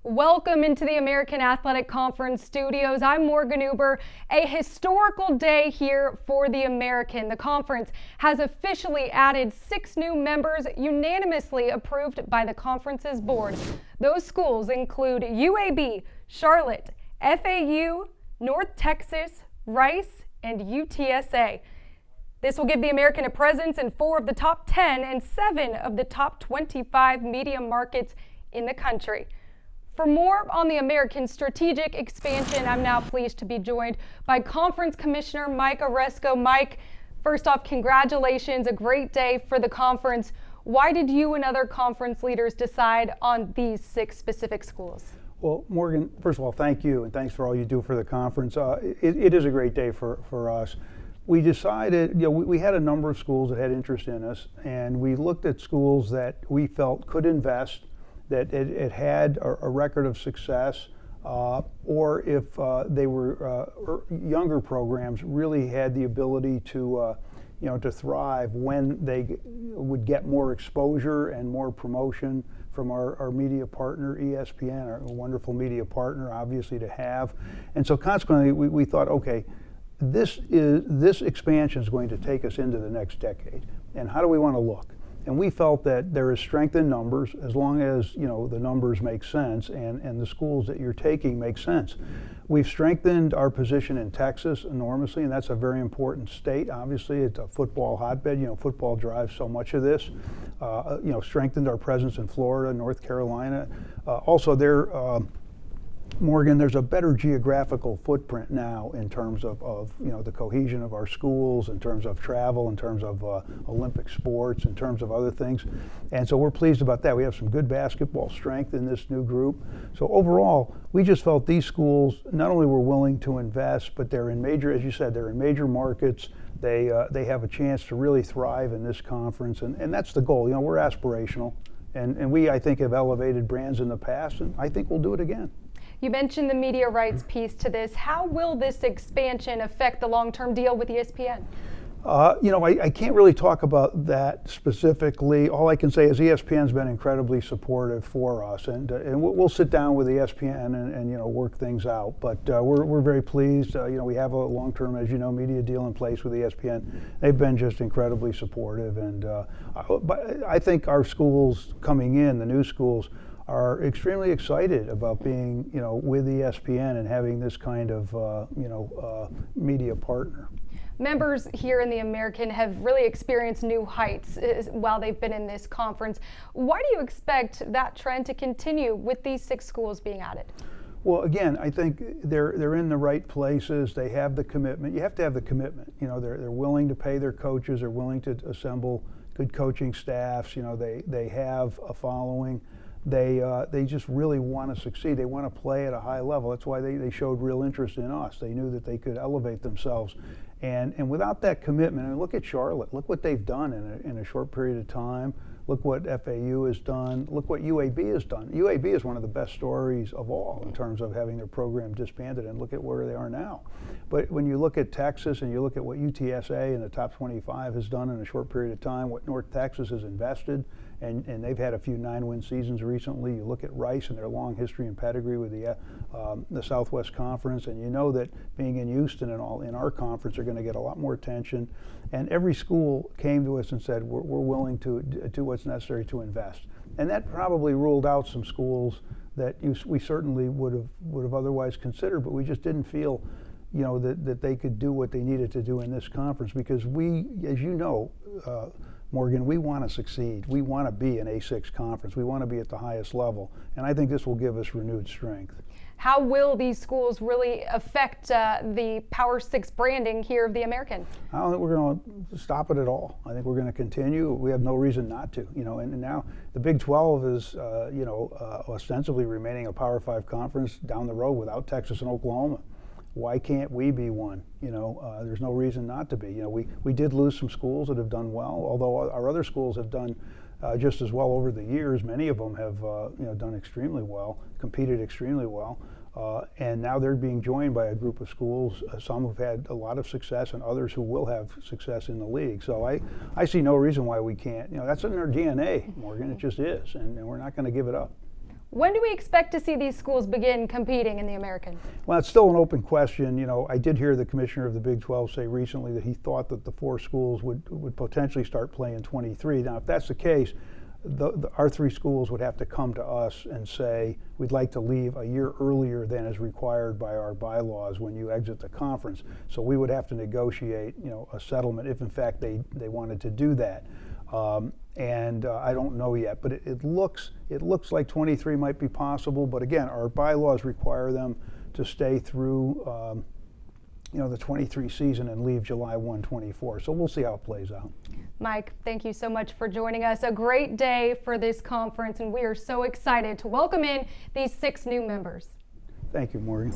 Welcome into the American Athletic Conference studios. I'm Morgan Uber. A historical day here for the American. The conference has officially added 6 new members unanimously approved by the conference's board. Those schools include UAB, Charlotte, FAU, North Texas, Rice, and UTSA. This will give the American a presence in 4 of the top 10 and 7 of the top 25 media markets in the country. For more on the American strategic expansion, I'm now pleased to be joined by Conference Commissioner Mike Aresco. Mike, first off, congratulations, a great day for the conference. Why did you and other conference leaders decide on these 6 specific schools? Well, Morgan, first of all, thank you, and thanks for all you do for the conference. It is a great day for us. We decided, we had a number of schools that had interest in us, and we looked at schools that we felt could invest, that it had a record of success, or if they were younger programs, really had the ability to thrive when they would get more exposure and more promotion from our media partner, Espn, our wonderful media partner, obviously, to have. And so consequently, we thought, okay, this expansion is going to take us into the next decade. And how do we want to look? And we felt that there is strength in numbers as long as the numbers make sense and the schools that you're taking make sense. We've strengthened our position in Texas enormously, and that's a very important state. Obviously, it's a football hotbed. Football drives so much of this. Strengthened our presence in Florida, North Carolina. Also, Morgan, there's a better geographical footprint now in terms of the cohesion of our schools, in terms of travel, in terms of Olympic sports, in terms of other things. And so we're pleased about that. We have some good basketball strength in this new group. So overall, we just felt these schools not only were willing to invest, but they're in major, as you said, they're in major markets. They have a chance to really thrive in this conference, and that's the goal. We're aspirational, and we, I think, have elevated brands in the past, and I think we'll do it again. You mentioned the media rights piece to this. How will this expansion affect the long-term deal with ESPN? I can't really talk about that specifically. All I can say is ESPN's been incredibly supportive for us, and we'll sit down with ESPN and work things out. But we're very pleased. We have a long-term, as you know, media deal in place with ESPN. They've been just incredibly supportive, and I think our schools coming in, the new schools, are extremely excited about being, with ESPN and having this kind of, media partner. Members here in the American have really experienced new heights while they've been in this conference. Why do you expect that trend to continue with these 6 schools being added? Well, again, I think they're in the right places. They have the commitment. You have to have the commitment. They're willing to pay their coaches. They're willing to assemble good coaching staffs. They have a following. They just really want to succeed. They want to play at a high level. That's why they showed real interest in us. They knew that they could elevate themselves. And without that commitment, and look at Charlotte. Look what they've done in a short period of time. Look what FAU has done. Look what UAB has done. UAB is one of the best stories of all in terms of having their program disbanded, and look at where they are now. But when you look at Texas and you look at what UTSA in the top 25 has done in a short period of time, what North Texas has invested, and they've had a few 9-win seasons recently. You look at Rice and their long history and pedigree with the Southwest Conference, and you know that being in Houston and all in our conference are going to get a lot more attention. And every school came to us and said, we're willing to do what's necessary to invest. And that probably ruled out some schools that we certainly would have otherwise considered, but we just didn't feel that they could do what they needed to do in this conference, because we, as you know, Morgan, we want to succeed. We want to be an A6 conference. We want to be at the highest level. And I think this will give us renewed strength. How will these schools really affect the Power 6 branding here of the American? I don't think we're going to stop it at all. I think we're going to continue. We have no reason not to. And now the Big 12 is, ostensibly remaining a Power 5 conference down the road without Texas and Oklahoma. Why can't we be one? There's no reason not to be. We did lose some schools that have done well, although our other schools have done just as well over the years. Many of them have done extremely well, competed extremely well, and now they're being joined by a group of schools, some who've had a lot of success and others who will have success in the league. So I see no reason why we can't. That's in our DNA, Morgan. It just is, and we're not going to give it up. When do we expect to see these schools begin competing in the American? Well, it's still an open question. You know, I did hear the commissioner of the Big 12 say recently that he thought that the 4 schools would potentially start playing 23. Now, if that's the case, our 3 schools would have to come to us and say, we'd like to leave a year earlier than is required by our bylaws when you exit the conference. So we would have to negotiate, you know, a settlement if in fact they wanted to do that. I don't know yet, but it looks like 23 might be possible. But again, our bylaws require them to stay through the 23 season and leave July 1, 24. So we'll see how it plays out. Mike, thank you so much for joining us. A great day for this conference, and we are so excited to welcome in these 6 new members. Thank you, Morgan.